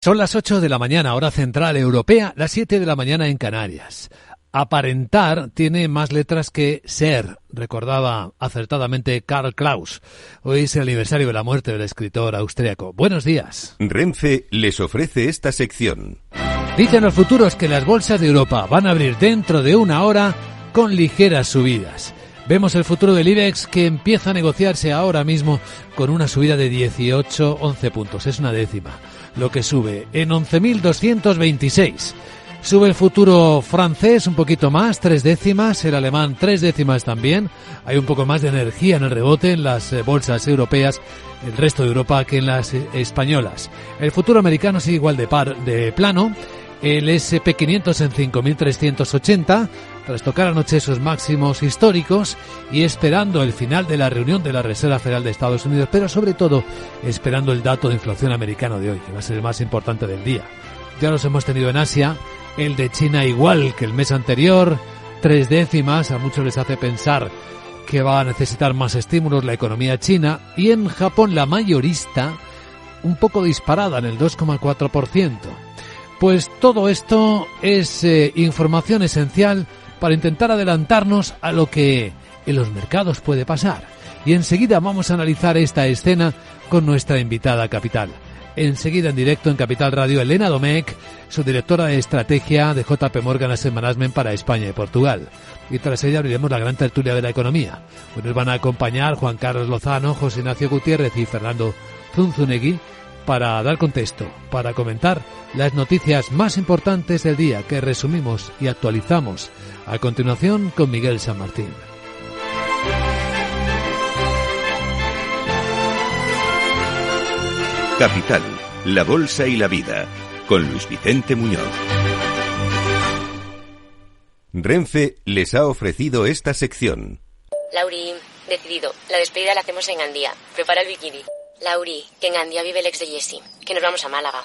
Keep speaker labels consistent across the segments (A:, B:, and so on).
A: Son las 8 de la mañana, hora central europea, las 7 de la mañana en Canarias. Aparentar tiene más letras que ser, recordaba acertadamente Karl Kraus. Hoy es el aniversario de la muerte del escritor austríaco. Buenos días.
B: Renfe les ofrece esta sección.
A: Dicen los futuros que las bolsas de Europa van a abrir dentro de una hora con ligeras subidas. Vemos el futuro del IBEX que empieza a negociarse ahora mismo con una subida de 11 puntos. Es una décima lo que sube en 11.226. Sube el futuro francés un poquito más, 3 décimas, el alemán 3 décimas también. Hay un poco más de energía en el rebote en las bolsas europeas, el resto de Europa, que en las españolas. El futuro americano sigue igual de plano. El S&P 500 en 5.380, tras tocar anoche sus máximos históricos y esperando el final de la reunión de la Reserva Federal de Estados Unidos, pero sobre todo esperando el dato de inflación americano de hoy, que va a ser el más importante del día. Ya los hemos tenido en Asia, el de China igual que el mes anterior, 3 décimas, a muchos les hace pensar que va a necesitar más estímulos la economía china, y en Japón la mayorista un poco disparada en el 2,4%. Pues todo esto es información esencial para intentar adelantarnos a lo que en los mercados puede pasar. Y enseguida vamos a analizar esta escena con nuestra invitada capital. Enseguida en directo en Capital Radio, Elena Domecq, su directora de estrategia de JP Morgan Asset Management para España y Portugal. Y tras ella abriremos la gran tertulia de la economía. Hoy nos van a acompañar Juan Carlos Lozano, José Ignacio Gutiérrez y Fernando Zunzunegui para dar contexto, para comentar las noticias más importantes del día que resumimos y actualizamos a continuación con Miguel San Martín.
B: Capital, la bolsa y la vida, con Luis Vicente Muñoz. Renfe les ha ofrecido esta sección.
C: Lauri, decidido, la despedida la hacemos en Gandía. Prepara el bikini. Lauri, que en Gandía vive el ex de Jessy, que nos vamos a Málaga.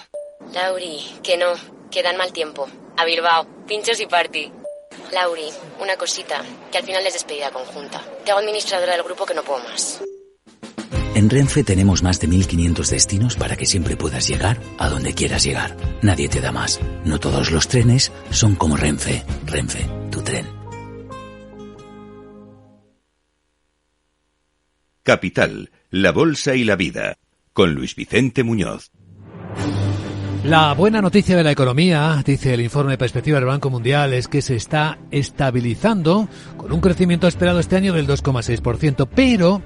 C: Lauri, que no, que dan mal tiempo. A Bilbao, pinchos y party. Lauri, una cosita, que al final es despedida conjunta. Te hago administradora del grupo que no puedo más.
D: En Renfe tenemos más de 1.500 destinos para que siempre puedas llegar a donde quieras llegar. Nadie te da más. No todos los trenes son como Renfe. Renfe, tu tren.
B: Capital, la bolsa y la vida, con Luis Vicente Muñoz.
A: La buena noticia de la economía, dice el informe de perspectiva del Banco Mundial, es que se está estabilizando con un crecimiento esperado este año del 2,6%, pero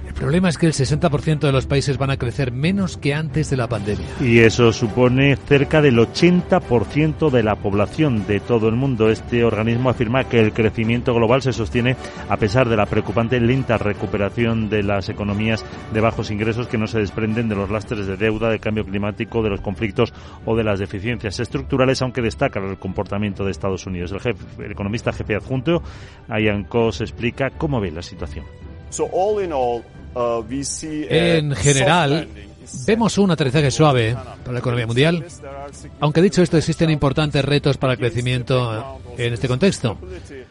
A: el problema es que el 60% de los países van a crecer menos que antes de la pandemia.
E: Y eso supone cerca del 80% de la población de todo el mundo. Este organismo afirma que el crecimiento global se sostiene a pesar de la preocupante lenta recuperación de las economías de bajos ingresos que no se desprenden de los lastres de deuda, del cambio climático, de los conflictos o de las deficiencias estructurales, aunque destaca el comportamiento de Estados Unidos. El economista jefe adjunto, Ian Coss, explica cómo ve la situación.
A: En general, vemos un aterrizaje suave para la economía mundial, aunque dicho esto existen importantes retos para el crecimiento en este contexto.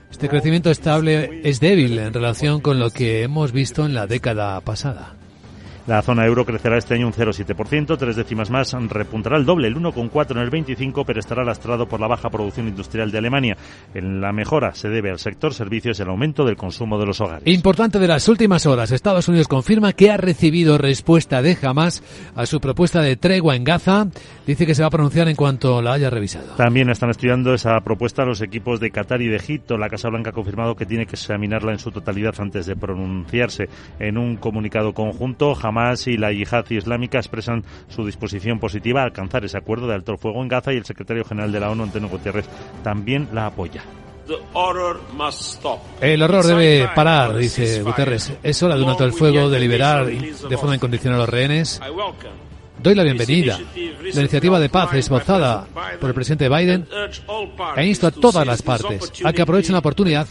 A: Este crecimiento estable es débil en relación con lo que hemos visto en la década pasada.
E: La zona euro crecerá este año un 0,7%, 3 décimas más, repuntará el doble, el 1,4 en el 25, pero estará lastrado por la baja producción industrial de Alemania. En la mejora se debe al sector servicios y al aumento del consumo de los hogares.
A: Importante de las últimas horas, Estados Unidos confirma que ha recibido respuesta de Hamás a su propuesta de tregua en Gaza. Dice que se va a pronunciar en cuanto la haya revisado.
E: También están estudiando esa propuesta los equipos de Qatar y de Egipto. La Casa Blanca ha confirmado que tiene que examinarla en su totalidad antes de pronunciarse. En un comunicado conjunto, Hamás y la Yihad Islámica expresan su disposición positiva a alcanzar ese acuerdo de alto el fuego en Gaza y el secretario general de la ONU, Antonio Guterres, también la apoya.
A: El horror debe parar, dice Guterres. Es hora de un alto el fuego, de liberar de forma incondicional a los rehenes. Doy la bienvenida. La iniciativa de paz esbozada por el presidente Biden e insto a todas las partes a que aprovechen la oportunidad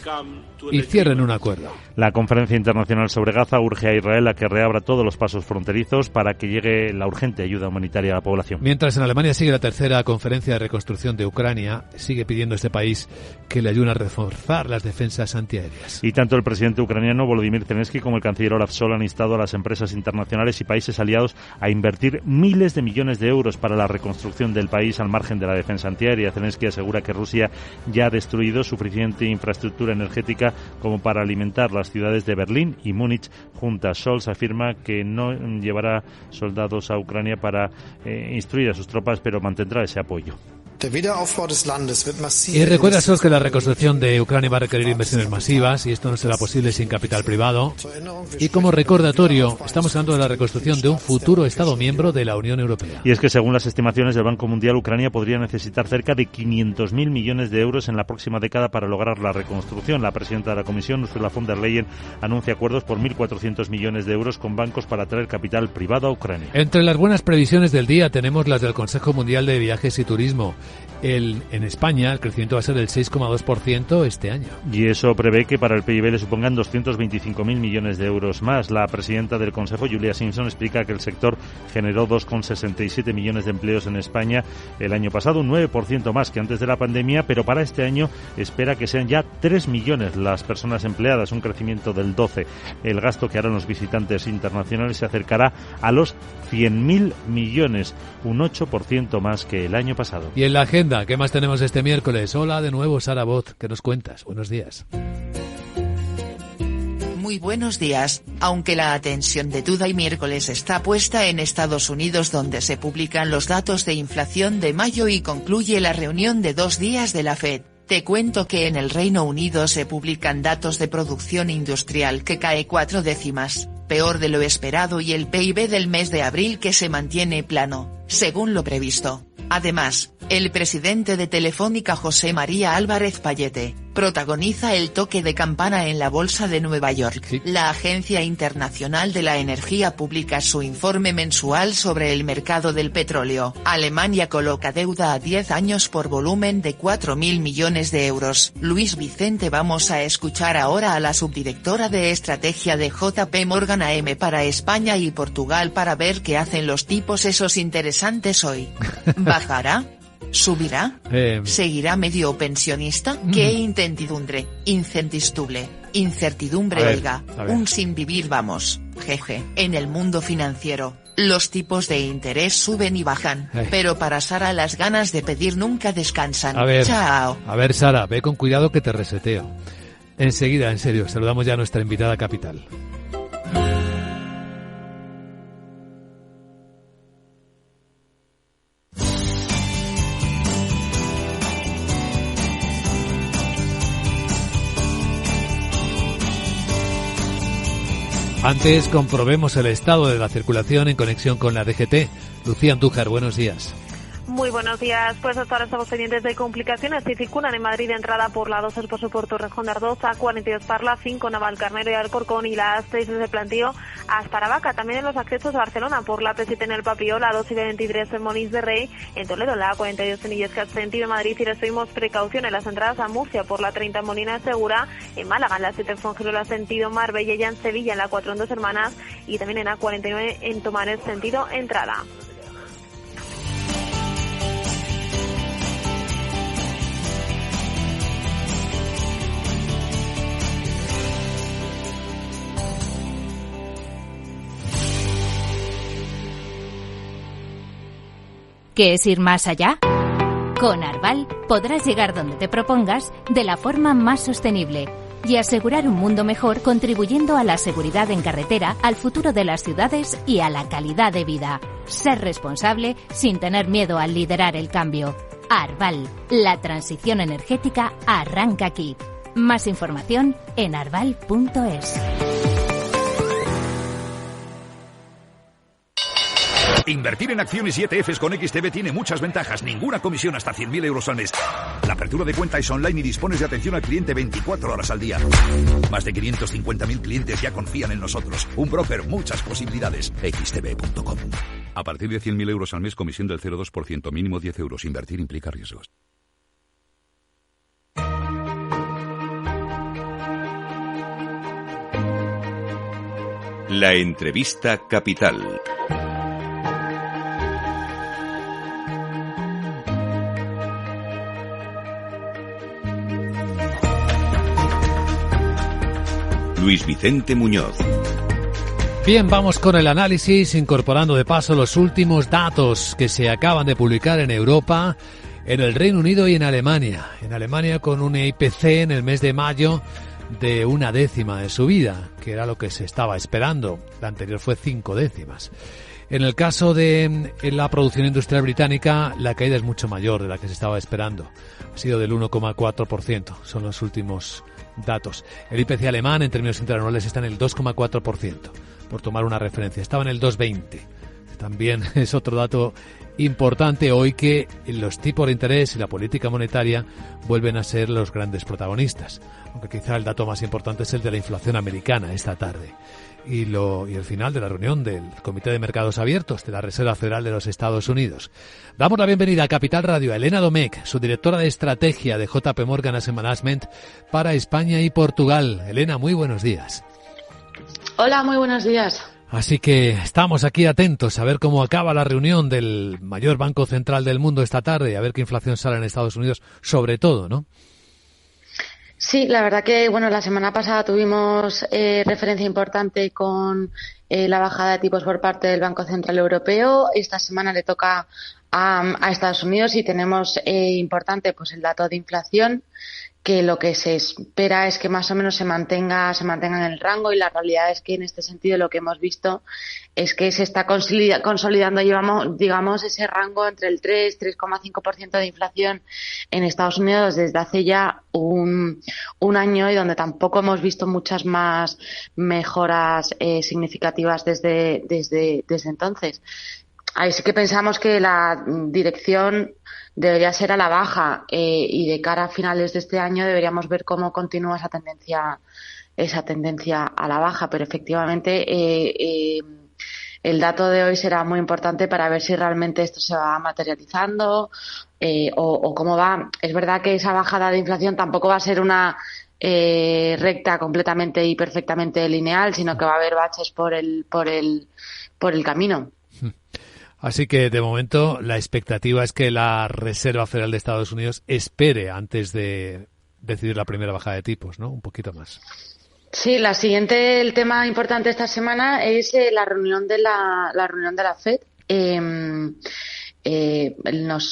A: y cierren un acuerdo.
E: La Conferencia Internacional sobre Gaza urge a Israel a que reabra todos los pasos fronterizos para que llegue la urgente ayuda humanitaria a la población.
A: Mientras en Alemania sigue la tercera conferencia de reconstrucción de Ucrania, sigue pidiendo este país que le ayuden a reforzar las defensas antiaéreas.
E: Y tanto el presidente ucraniano Volodymyr Zelensky como el canciller Olaf Scholz han instado a las empresas internacionales y países aliados a invertir miles de millones de euros para la reconstrucción del país al margen de la defensa antiaérea. Zelensky asegura que Rusia ya ha destruido suficiente infraestructura energética como para alimentar las ciudades de Berlín y Múnich juntas. Scholz afirma que no llevará soldados a Ucrania para instruir a sus tropas, pero mantendrá ese apoyo.
A: Y recuerda, Scholz, que la reconstrucción de Ucrania va a requerir inversiones masivas y esto no será posible sin capital privado. Y como recordatorio, estamos hablando de la reconstrucción de un futuro Estado miembro de la Unión Europea.
E: Y es que según las estimaciones del Banco Mundial, Ucrania podría necesitar cerca de 500.000 millones de euros en la próxima década para lograr la reconstrucción. La presidenta de la Comisión, Ursula von der Leyen, anuncia acuerdos por 1.400 millones de euros con bancos para traer capital privado a Ucrania.
A: Entre las buenas previsiones del día tenemos las del Consejo Mundial de Viajes y Turismo. En España el crecimiento va a ser del 6,2% este año.
E: Y eso prevé que para el PIB le supongan 225.000 millones de euros más. La presidenta del Consejo, Julia Simpson, explica que el sector generó 2,67 millones de empleos en España el año pasado, un 9% más que antes de la pandemia, pero para este año espera que sean ya 3 millones las personas empleadas, un crecimiento del 12%. El gasto que harán los visitantes internacionales se acercará a los 100.000 millones, un 8% más que el año pasado.
A: Y en la agenda, ¿qué más tenemos este miércoles? Hola de nuevo, Sara Bot, ¿qué nos cuentas? Buenos días.
F: Muy buenos días. Aunque la atención de Today miércoles está puesta en Estados Unidos, donde se publican los datos de inflación de mayo y concluye la reunión de 2 días de la Fed, te cuento que en el Reino Unido se publican datos de producción industrial que cae 4 décimas, peor de lo esperado, y el PIB del mes de abril que se mantiene plano, según lo previsto. Además, el presidente de Telefónica, José María Álvarez Pallete, protagoniza el toque de campana en la Bolsa de Nueva York. Sí. La Agencia Internacional de la Energía publica su informe mensual sobre el mercado del petróleo. Alemania coloca deuda a 10 años por volumen de 4.000 millones de euros. Luis Vicente, vamos a escuchar ahora a la subdirectora de estrategia de JP Morgan AM para España y Portugal para ver qué hacen los tipos esos interesantes hoy. ¿Bajará? ¿Subirá? ¿Seguirá medio pensionista? ¡Qué incertidumbre! Incertidumbre, oiga, un sin vivir vamos, jeje. En el mundo financiero, los tipos de interés suben y bajan, pero para Sara las ganas de pedir nunca descansan. Chao.
A: A ver, Sara, ve con cuidado que te reseteo. Enseguida, en serio, saludamos ya a nuestra invitada capital. Antes comprobemos el estado de la circulación en conexión con la DGT. Lucía Andújar, buenos días.
G: Muy buenos días. Pues hasta ahora estamos pendientes de complicaciones que circulan en Madrid de entrada por la 2, el paso por Torrejón de Ardoz, A42 Parla, 5 Navalcarnero y Alcorcón, y la A6 desde Plantío hasta Aravaca. También en los accesos a Barcelona por la P7 en el Papió, la 2 y la 23 en Molins de Rey, en Toledo la A42 en Illescas, sentido Madrid, y les pedimos precaución en las entradas a Murcia por la 30 en Molina de Segura, en Málaga en la 7 en Fuengirola sentido Marbella, y en Sevilla en la 4 en Dos Hermanas, y también en A49 en Tomares sentido entrada.
H: ¿Qué es ir más allá? Con Arval podrás llegar donde te propongas de la forma más sostenible y asegurar un mundo mejor, contribuyendo a la seguridad en carretera, al futuro de las ciudades y a la calidad de vida. Ser responsable sin tener miedo al liderar el cambio. Arval, la transición energética arranca aquí. Más información en arval.es.
I: Invertir en acciones y ETFs con XTB tiene muchas ventajas. Ninguna comisión hasta 100.000 euros al mes. La apertura de cuenta es online y dispones de atención al cliente 24 horas al día. Más de 550.000 clientes ya confían en nosotros. Un broker, muchas posibilidades. XTB.com. A partir de 100.000 euros al mes, comisión del 0,2%, mínimo 10 euros. Invertir implica riesgos.
B: La entrevista capital. Luis Vicente Muñoz.
A: Bien, vamos con el análisis, incorporando de paso los últimos datos que se acaban de publicar en Europa, en el Reino Unido y en Alemania. En Alemania con un IPC en el mes de mayo de 1/10 de subida, que era lo que se estaba esperando. La anterior fue 0,5. En el caso de la producción industrial británica, la caída es mucho mayor de la que se estaba esperando. Ha sido del 1,4%, son los últimos datos. El IPC alemán en términos interanuales está en el 2,4%, por tomar una referencia. Estaba en el 2,20. También es otro dato importante hoy, que los tipos de interés y la política monetaria vuelven a ser los grandes protagonistas. Aunque quizá el dato más importante es el de la inflación americana esta tarde. Y el final de la reunión del Comité de Mercados Abiertos de la Reserva Federal de los Estados Unidos. Damos la bienvenida a Capital Radio a Elena Domecq, su directora de estrategia de JP Morgan Asset Management para España y Portugal. Elena, muy buenos días.
J: Hola, muy buenos días.
A: Así que estamos aquí atentos a ver cómo acaba la reunión del mayor banco central del mundo esta tarde, a ver qué inflación sale en Estados Unidos, sobre todo, ¿no?
J: Sí, la verdad que, la semana pasada tuvimos referencia importante con la bajada de tipos por parte del Banco Central Europeo. Esta semana le toca a Estados Unidos y tenemos importante pues el dato de inflación, que lo que se espera es que más o menos se mantenga en el rango, y la realidad es que en este sentido lo que hemos visto es que se está consolidando, digamos, ese rango entre el 3,5% de inflación en Estados Unidos desde hace ya un año, y donde tampoco hemos visto muchas más mejoras significativas desde entonces. Ahí sí que pensamos que la dirección debería ser a la baja, y de cara a finales de este año deberíamos ver cómo continúa esa tendencia a la baja, pero efectivamente el dato de hoy será muy importante para ver si realmente esto se va materializando o cómo va. Es verdad que esa bajada de inflación tampoco va a ser una recta completamente y perfectamente lineal, sino que va a haber baches por el camino.
A: Así que, de momento, la expectativa es que la Reserva Federal de Estados Unidos espere antes de decidir la primera bajada de tipos, ¿no? Un poquito más.
J: Sí, el tema importante esta semana es la reunión de la FED.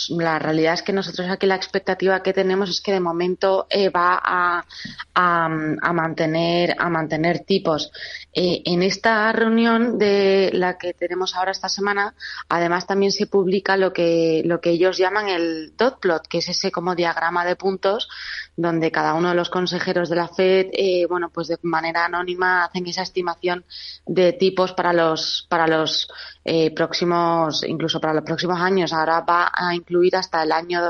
J: La realidad es que nosotros aquí la expectativa que tenemos es que de momento va a mantener tipos. En esta reunión de la que tenemos ahora esta semana, además también se publica lo que ellos llaman el dot plot, que es ese como diagrama de puntos donde cada uno de los consejeros de la FED, pues de manera anónima hacen esa estimación de tipos para los próximos, incluso para los próximos años. Ahora va a incluir hasta el año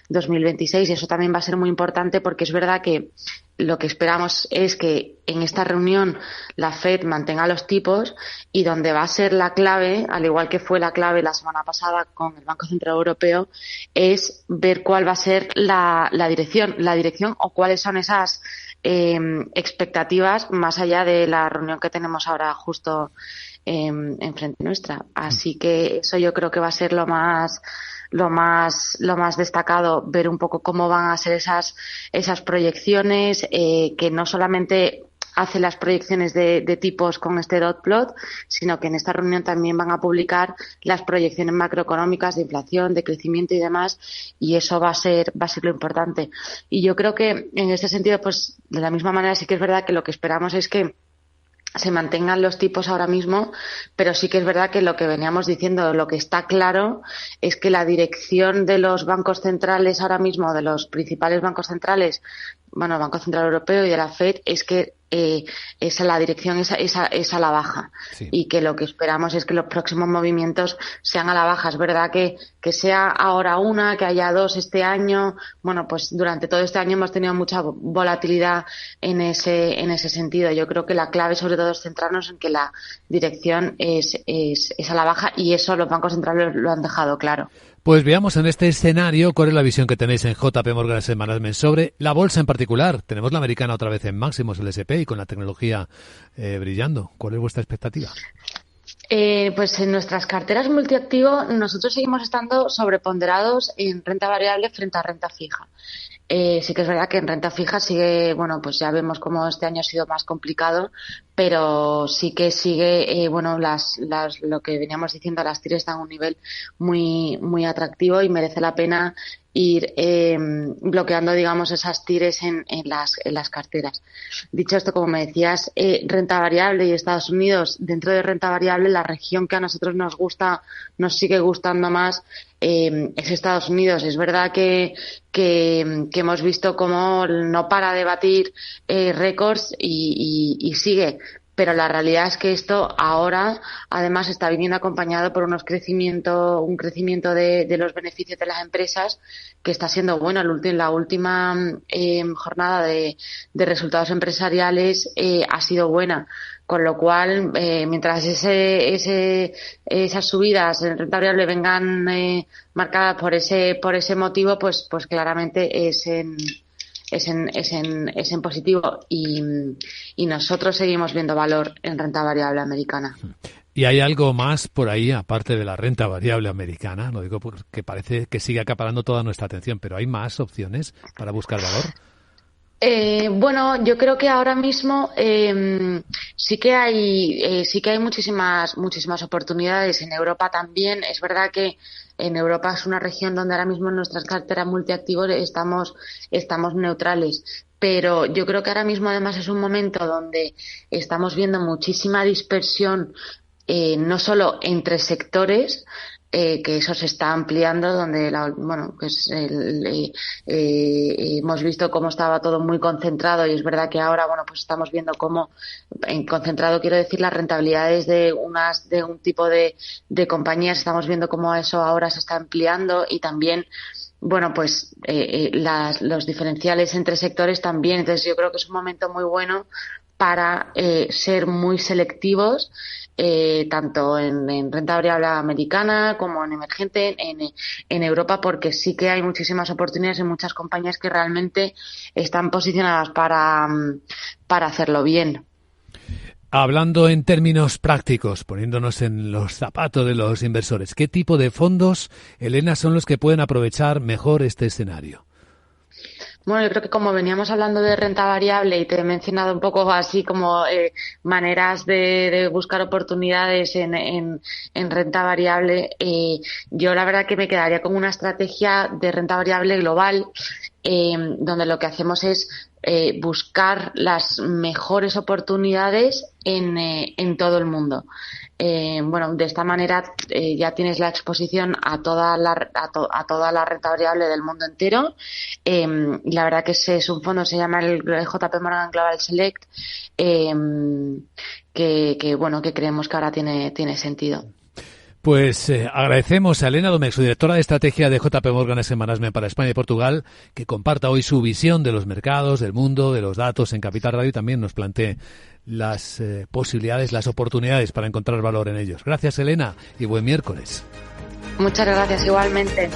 J: 2026, y eso también va a ser muy importante, porque es verdad que lo que esperamos es que en esta reunión la FED mantenga los tipos, y donde va a ser la clave, al igual que fue la clave la semana pasada con el Banco Central Europeo, es ver cuál va a ser la dirección o cuáles son esas expectativas más allá de la reunión que tenemos ahora justo enfrente nuestra. Así que eso yo creo que va a ser lo más destacado, ver un poco cómo van a ser esas proyecciones, que no solamente hace las proyecciones de tipos con este dot plot, sino que en esta reunión también van a publicar las proyecciones macroeconómicas de inflación, de crecimiento y demás, y eso va a ser lo importante. Y yo creo que en ese sentido, pues de la misma manera sí que es verdad que lo que esperamos es que se mantengan los tipos ahora mismo, pero sí que es verdad que lo que veníamos diciendo, lo que está claro es que la dirección de los bancos centrales ahora mismo, de los principales bancos centrales, Banco Central Europeo y de la FED, es que la dirección es a la baja, sí. Y que lo que esperamos es que los próximos movimientos sean a la baja. Es verdad que sea ahora que haya dos este año. Pues durante todo este año hemos tenido mucha volatilidad en ese sentido. Yo creo que la clave sobre todo es centrarnos en que la dirección es a la baja, y eso los bancos centrales lo han dejado claro.
A: Pues veamos en este escenario cuál es la visión que tenéis en JP Morgan Asset Management sobre la bolsa en particular. Tenemos la americana otra vez en máximos, el S&P, y con la tecnología brillando. ¿Cuál es vuestra expectativa?
J: Pues en nuestras carteras multiactivo nosotros seguimos estando sobreponderados en renta variable frente a renta fija. Sí que es verdad que en renta fija sigue, bueno, pues ya vemos cómo este año ha sido más complicado, pero sí que sigue, lo que veníamos diciendo, las TIR están a un nivel muy atractivo y merece la pena ir bloqueando, digamos, esas TIRs en las carteras. Dicho esto, como me decías, renta variable y Estados Unidos, dentro de renta variable, la región que a nosotros nos sigue gustando más es Estados Unidos. Es verdad que hemos visto cómo no para de batir récords y sigue. Pero la realidad es que esto ahora, además, está viniendo acompañado por un crecimiento de los beneficios de las empresas que está siendo bueno. La última jornada de resultados empresariales ha sido buena. Con lo cual, mientras esas subidas en renta variable vengan marcadas por ese motivo, pues claramente es en positivo y nosotros seguimos viendo valor en renta variable americana.
A: ¿Y hay algo más por ahí, aparte de la renta variable americana? Lo digo porque parece que sigue acaparando toda nuestra atención, pero ¿hay más opciones para buscar valor?
J: Yo creo que ahora mismo sí que hay muchísimas oportunidades. En Europa también. Es verdad que en Europa es una región donde ahora mismo en nuestras carteras multiactivos estamos neutrales. Pero yo creo que ahora mismo además es un momento donde estamos viendo muchísima dispersión, no solo entre sectores, que eso se está ampliando, donde hemos visto cómo estaba todo muy concentrado y es verdad que ahora pues estamos viendo cómo, en concentrado quiero decir las rentabilidades de un tipo de compañías, estamos viendo cómo eso ahora se está ampliando y también los diferenciales entre sectores también. Entonces yo creo que es un momento muy bueno para ser muy selectivos, tanto en renta variable americana como en emergente en Europa, porque sí que hay muchísimas oportunidades en muchas compañías que realmente están posicionadas para hacerlo bien.
A: Hablando en términos prácticos, poniéndonos en los zapatos de los inversores, ¿qué tipo de fondos, Elena, son los que pueden aprovechar mejor este escenario?
J: Bueno, yo creo que como veníamos hablando de renta variable y te he mencionado un poco así como maneras de buscar oportunidades en renta variable, yo la verdad que me quedaría con una estrategia de renta variable global, donde lo que hacemos es buscar las mejores oportunidades en todo el mundo. De esta manera ya tienes la exposición a toda la renta variable del mundo entero. Y la verdad que ese es un fondo, se llama el JP Morgan Global Select, que creemos que ahora tiene sentido.
A: Pues agradecemos a Elena Domecq, su directora de estrategia de JP Morgan Asset Management para España y Portugal, que comparta hoy su visión de los mercados, del mundo, de los datos en Capital Radio y también nos plantee las posibilidades, las oportunidades para encontrar valor en ellos. Gracias, Elena, y buen miércoles.
J: Muchas gracias, igualmente.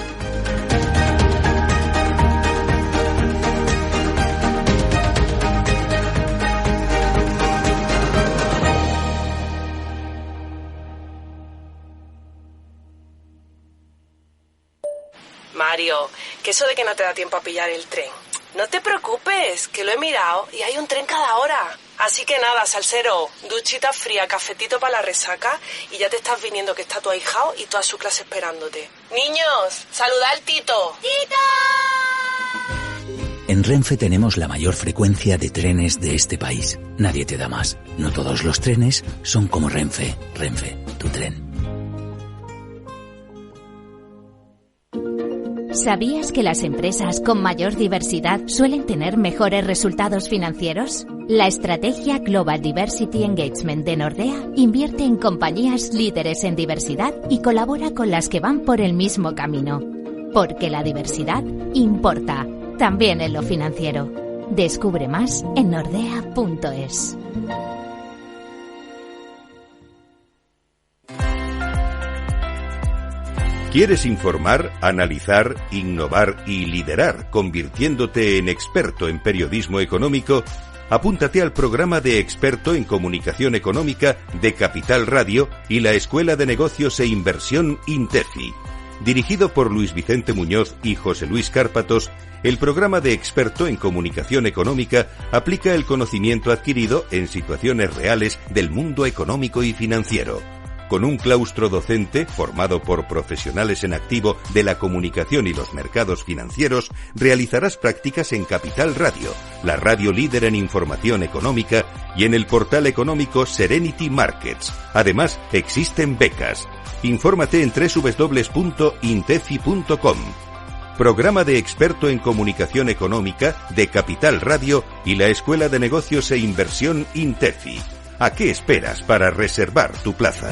K: Mario, que eso de que no te da tiempo a pillar el tren. No te preocupes, que lo he mirado y hay un tren cada hora. Así que nada, salsero, duchita fría, cafetito para la resaca y ya te estás viniendo que está tu ahijao y toda su clase esperándote. Niños, saludad al Tito. ¡Tito!
D: En Renfe tenemos la mayor frecuencia de trenes de este país. Nadie te da más. No todos los trenes son como Renfe. Renfe, tu tren.
H: ¿Sabías que las empresas con mayor diversidad suelen tener mejores resultados financieros? La estrategia Global Diversity Engagement de Nordea invierte en compañías líderes en diversidad y colabora con las que van por el mismo camino. Porque la diversidad importa, también en lo financiero. Descubre más en nordea.es.
B: ¿Quieres informar, analizar, innovar y liderar, convirtiéndote en experto en periodismo económico? Apúntate al programa de experto en comunicación económica de Capital Radio y la Escuela de Negocios e Inversión INTEFI. Dirigido por Luis Vicente Muñoz y José Luis Cárpatos, el programa de experto en comunicación económica aplica el conocimiento adquirido en situaciones reales del mundo económico y financiero. Con un claustro docente formado por profesionales en activo de la comunicación y los mercados financieros, realizarás prácticas en Capital Radio, la radio líder en información económica, y en el portal económico Serenity Markets. Además, existen becas. Infórmate en www.intefi.com. Programa de experto en comunicación económica de Capital Radio y la Escuela de Negocios e Inversión INTEFI. ¿A qué esperas para reservar tu plaza?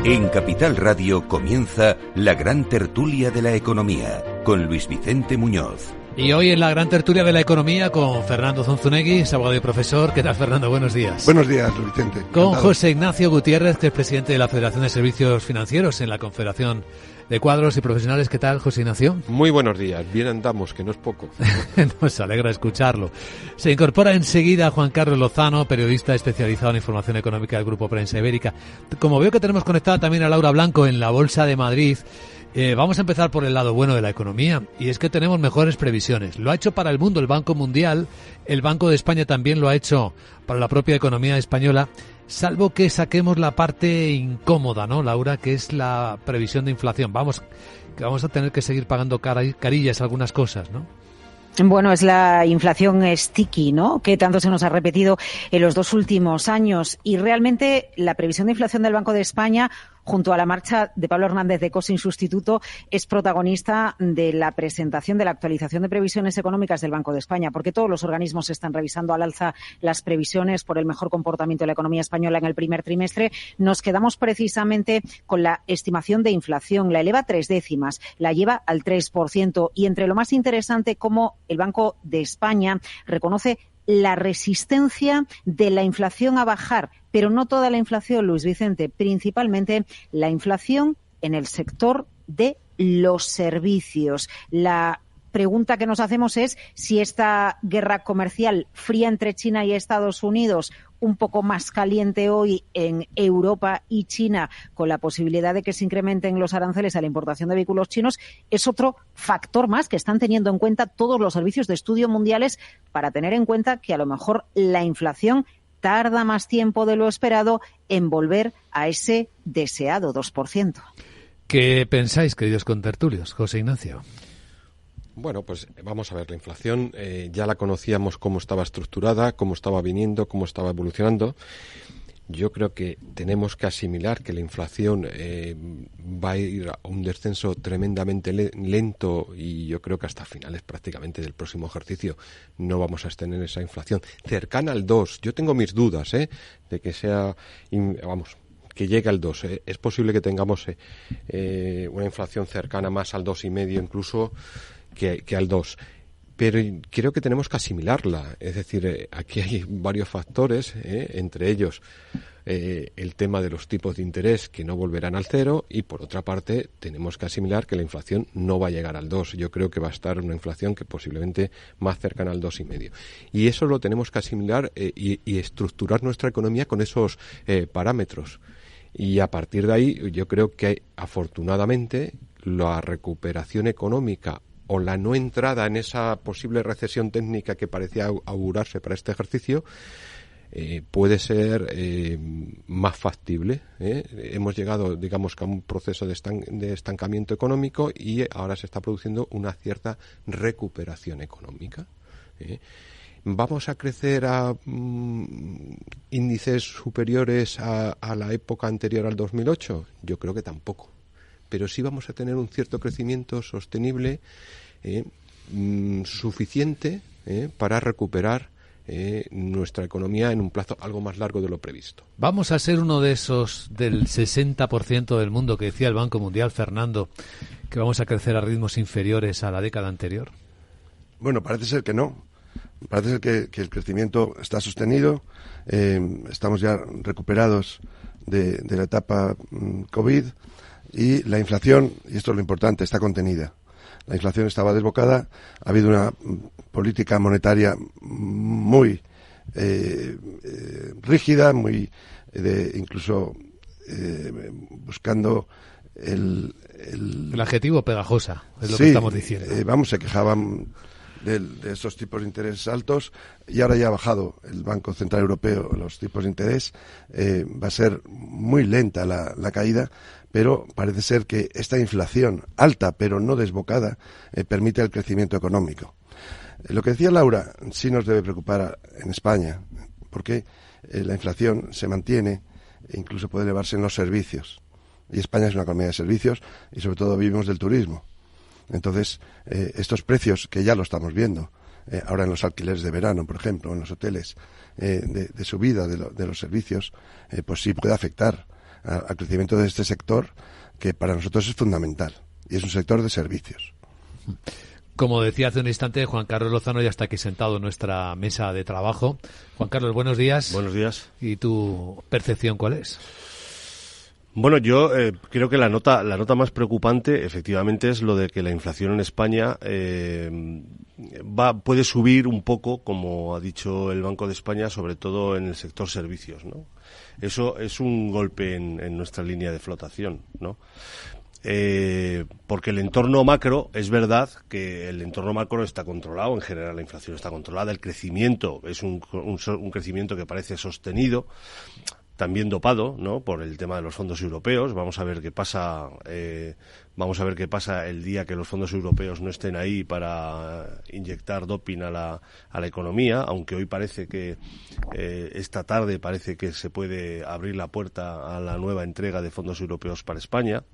B: En Capital Radio comienza la gran tertulia de la economía con Luis Vicente Muñoz.
A: Y hoy en la gran tertulia de la economía con Fernando Zunzunegui, es abogado y profesor. ¿Qué tal, Fernando? Buenos días.
L: Buenos días, Luis Vicente.
A: Con
L: Encantado.
A: José Ignacio Gutiérrez, que es presidente de la Federación de Servicios Financieros en la Confederación de Cuadros y Profesionales. ¿Qué tal, José Ignacio?
M: Muy buenos días. Bien andamos, que no es poco.
A: Nos alegra escucharlo. Se incorpora enseguida Juan Carlos Lozano, periodista especializado en información económica del Grupo Prensa Ibérica. Como veo que tenemos conectada también a Laura Blanco en la Bolsa de Madrid, vamos a empezar por el lado bueno de la economía, y es que tenemos mejores previsiones. Lo ha hecho para el mundo el Banco Mundial, el Banco de España también lo ha hecho para la propia economía española, salvo que saquemos la parte incómoda, ¿no, Laura?, que es la previsión de inflación. Vamos a tener que seguir pagando carillas algunas cosas, ¿no?
N: Bueno, es la inflación sticky, ¿no?, que tanto se nos ha repetido en los 2 últimos años. Y realmente la previsión de inflación del Banco de España, junto a la marcha de Pablo Hernández de Cosin sustituto, es protagonista de la presentación de la actualización de previsiones económicas del Banco de España, porque todos los organismos están revisando al alza las previsiones por el mejor comportamiento de la economía española en el primer trimestre. Nos quedamos precisamente con la estimación de inflación. La eleva 3 décimas, la lleva al 3%. Y entre lo más interesante, cómo el Banco de España reconoce la resistencia de la inflación a bajar, pero no toda la inflación, Luis Vicente, principalmente la inflación en el sector de los servicios. La pregunta que nos hacemos es si esta guerra comercial fría entre China y Estados Unidos, un poco más caliente hoy en Europa y China, con la posibilidad de que se incrementen los aranceles a la importación de vehículos chinos, es otro factor más que están teniendo en cuenta todos los servicios de estudio mundiales para tener en cuenta que a lo mejor la inflación tarda más tiempo de lo esperado en volver a ese deseado 2%.
A: ¿Qué pensáis, queridos contertulios? José Ignacio.
M: Bueno, pues vamos a ver, la inflación ya la conocíamos cómo estaba estructurada, cómo estaba viniendo, cómo estaba evolucionando. Yo creo que tenemos que asimilar que la inflación va a ir a un descenso tremendamente lento, y yo creo que hasta finales prácticamente del próximo ejercicio no vamos a tener esa inflación cercana al 2. Yo tengo mis dudas de que sea, que llegue al 2. Es posible que tengamos una inflación cercana más al 2,5 incluso que al 2. Pero creo que tenemos que asimilarla. Es decir, aquí hay varios factores, entre ellos el tema de los tipos de interés que no volverán al 0, y por otra parte tenemos que asimilar que la inflación no va a llegar al 2. Yo creo que va a estar una inflación que posiblemente más cercana al 2,5. Y eso lo tenemos que asimilar y estructurar nuestra economía con esos parámetros. Y a partir de ahí yo creo que afortunadamente la recuperación económica o la no entrada en esa posible recesión técnica que parecía augurarse para este ejercicio puede ser más factible. Hemos llegado, digamos, a un proceso de estancamiento económico, y ahora se está produciendo una cierta recuperación económica. Vamos a crecer ¿Índices superiores a la época anterior al 2008? Yo creo que tampoco. Pero sí vamos a tener un cierto crecimiento sostenible suficiente para recuperar nuestra economía en un plazo algo más largo de lo previsto.
A: ¿Vamos a ser uno de esos del 60% del mundo que decía el Banco Mundial, Fernando, que vamos a crecer a ritmos inferiores a la década anterior?
L: Bueno, parece ser que no. Parece ser que el crecimiento está sostenido. Estamos ya recuperados de la etapa COVID y la inflación, y esto es lo importante, está contenida. La inflación estaba desbocada, ha habido una política monetaria muy rígida, muy incluso buscando el
A: adjetivo pegajosa, es lo que estamos diciendo.
L: Se quejaban de estos tipos de interés altos y ahora ya ha bajado el Banco Central Europeo los tipos de interés. Va a ser muy lenta la caída, pero parece ser que esta inflación alta pero no desbocada permite el crecimiento económico. Lo que decía Laura sí nos debe preocupar en España, porque la inflación se mantiene e incluso puede elevarse en los servicios. Y España es una economía de servicios y sobre todo vivimos del turismo. Entonces, estos precios que ya lo estamos viendo, ahora en los alquileres de verano, por ejemplo, en los hoteles, de subida de los servicios, pues sí puede afectar al crecimiento de este sector, que para nosotros es fundamental, y es un sector de servicios.
A: Como decía hace un instante, Juan Carlos Lozano ya está aquí sentado en nuestra mesa de trabajo. Juan Carlos, buenos días.
O: Buenos días.
A: ¿Y tu percepción cuál es?
O: Bueno, yo creo que la nota más preocupante, efectivamente, es lo de que la inflación en España puede subir un poco, como ha dicho el Banco de España, sobre todo en el sector servicios, ¿no? Eso es un golpe en nuestra línea de flotación, ¿no? Porque el entorno macro, es verdad que el entorno macro está controlado, en general la inflación está controlada, el crecimiento es un crecimiento que parece sostenido, también dopado, ¿no?, por el tema de los fondos europeos. Vamos a ver qué pasa el día que los fondos europeos no estén ahí para inyectar doping a la economía, aunque hoy parece que esta tarde parece que se puede abrir la puerta a la nueva entrega de fondos europeos para España.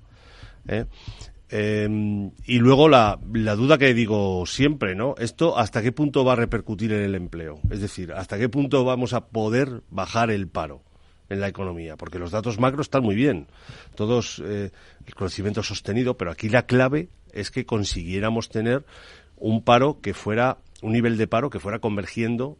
O: Y luego la duda que digo siempre, ¿no? Esto, ¿hasta qué punto va a repercutir en el empleo? Es decir, ¿hasta qué punto vamos a poder bajar el paro en la economía? Porque los datos macros están muy bien, todos el crecimiento sostenido, pero aquí la clave es que consiguiéramos tener un nivel de paro que fuera convergiendo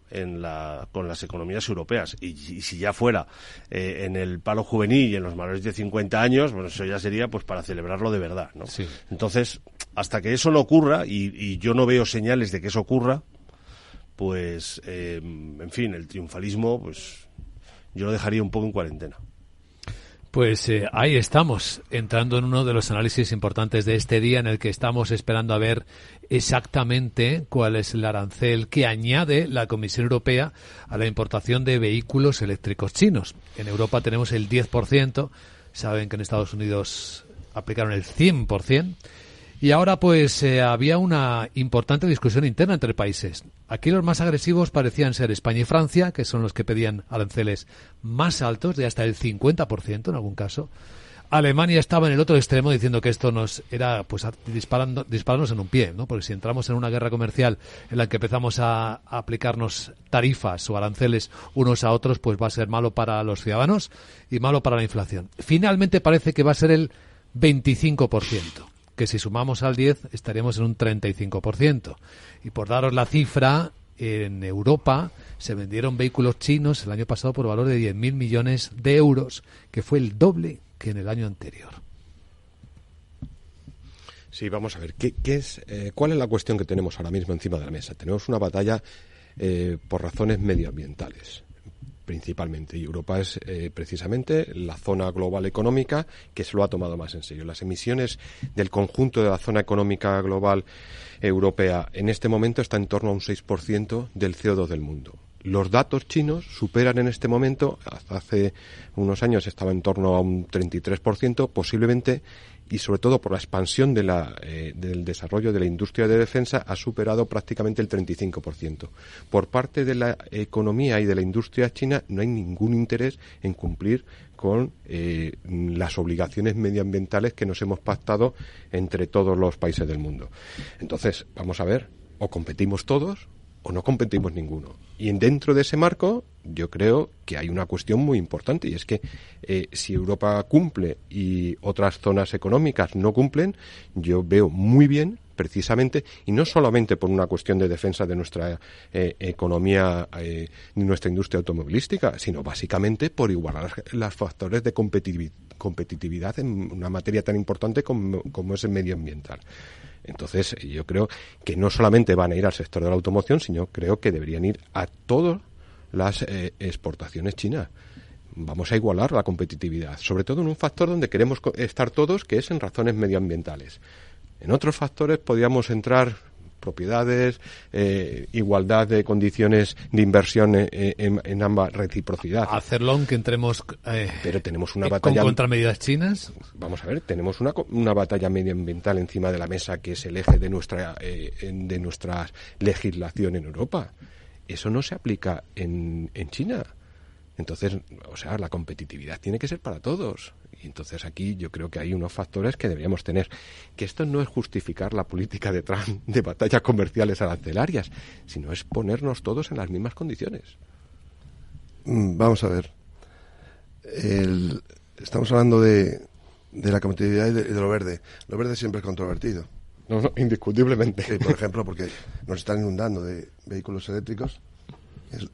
O: con las economías europeas. Y si ya fuera en el paro juvenil y en los mayores de 50 años, bueno, eso ya sería pues para celebrarlo de verdad, ¿no? Sí. Entonces, hasta que eso no ocurra, y yo no veo señales de que eso ocurra, pues, en fin, el triunfalismo, pues yo lo dejaría un poco en cuarentena.
A: Pues ahí estamos, entrando en uno de los análisis importantes de este día, en el que estamos esperando a ver exactamente cuál es el arancel que añade la Comisión Europea a la importación de vehículos eléctricos chinos. En Europa tenemos el 10%, saben que en Estados Unidos aplicaron el 100%. Y ahora pues había una importante discusión interna entre países. Aquí los más agresivos parecían ser España y Francia, que son los que pedían aranceles más altos, de hasta el 50% en algún caso. Alemania estaba en el otro extremo diciendo que esto nos era pues dispararnos en un pie, ¿no? Porque si entramos en una guerra comercial en la que empezamos a aplicarnos tarifas o aranceles unos a otros, pues va a ser malo para los ciudadanos y malo para la inflación. Finalmente parece que va a ser el 25%. Que si sumamos al 10 estaríamos en un 35%. Y por daros la cifra, en Europa se vendieron vehículos chinos el año pasado por valor de 10.000 millones de euros, que fue el doble que en el año anterior.
M: Sí, vamos a ver, ¿cuál es la cuestión que tenemos ahora mismo encima de la mesa? Tenemos una batalla por razones medioambientales, principalmente, y Europa es precisamente la zona global económica que se lo ha tomado más en serio. Las emisiones del conjunto de la zona económica global europea en este momento está en torno a un 6% del CO2 del mundo. Los datos chinos superan en este momento, hasta hace unos años estaba en torno a un 33%, posiblemente y sobre todo por la expansión del desarrollo de la industria de defensa, ha superado prácticamente el 35%. Por parte de la economía y de la industria china no hay ningún interés en cumplir con las obligaciones medioambientales que nos hemos pactado entre todos los países del mundo. Entonces, vamos a ver, o competimos todos o no competimos ninguno. Y dentro de ese marco, yo creo que hay una cuestión muy importante, y es que si Europa cumple y otras zonas económicas no cumplen, yo veo muy bien, precisamente, y no solamente por una cuestión de defensa de nuestra economía, nuestra industria automovilística, sino básicamente por igualar los factores de competitividad en una materia tan importante como es el medioambiental. Entonces, yo creo que no solamente van a ir al sector de la automoción, sino creo que deberían ir a todas las exportaciones chinas. Vamos a igualar la competitividad, sobre todo en un factor donde queremos estar todos, que es en razones medioambientales. En otros factores podríamos entrar propiedades, igualdad de condiciones de inversión en ambas, reciprocidad.
A: Hacerlo aunque entremos
M: pero tenemos una batalla
A: con contramedidas chinas.
M: Vamos a ver, tenemos una batalla medioambiental encima de la mesa que es el eje de nuestra legislación en Europa. Eso no se aplica en China. Entonces, o sea, la competitividad tiene que ser para todos. Y entonces aquí yo creo que hay unos factores que deberíamos tener. Que esto no es justificar la política de Trump de batallas comerciales arancelarias, sino es ponernos todos en las mismas condiciones.
L: Vamos a ver. Estamos hablando de la competitividad y de lo verde. Lo verde siempre es controvertido.
M: No, indiscutiblemente.
L: Sí, por ejemplo, porque nos están inundando de vehículos eléctricos.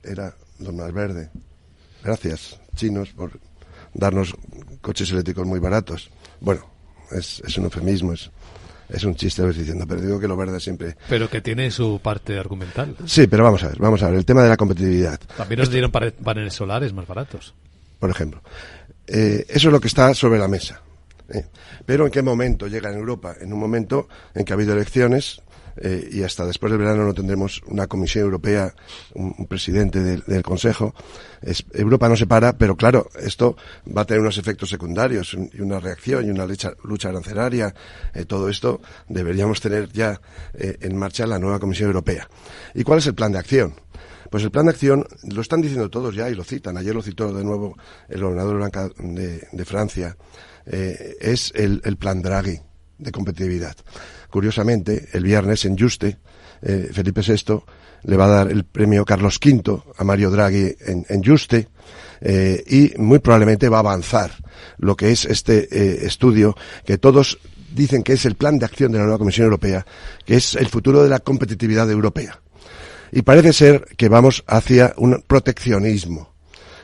L: Era lo más verde. Gracias, chinos, por darnos coches eléctricos muy baratos. Bueno, es un eufemismo, es un chiste, diciendo, pero digo que lo verde siempre...
A: Pero que tiene su parte argumental.
L: Sí, pero vamos a ver, el tema de la competitividad.
A: También nos dieron paneles solares más baratos.
L: Por ejemplo. Eso es lo que está sobre la mesa. Pero ¿en qué momento llega en Europa? En un momento en que ha habido elecciones... y hasta después del verano no tendremos una Comisión Europea, un presidente del Consejo. Europa no se para, pero claro, esto va a tener unos efectos secundarios y una reacción y una lucha arancelaria. Todo esto deberíamos tener ya en marcha la nueva Comisión Europea. ¿Y cuál es el plan de acción? Pues el plan de acción lo están diciendo todos ya y lo citan. Ayer lo citó de nuevo el gobernador de Francia. Es el plan Draghi de competitividad. Curiosamente, el viernes en Juste, Felipe VI le va a dar el premio Carlos V a Mario Draghi en Juste, y muy probablemente va a avanzar lo que es este estudio que todos dicen que es el plan de acción de la nueva Comisión Europea, que es el futuro de la competitividad europea. Y parece ser que vamos hacia un proteccionismo.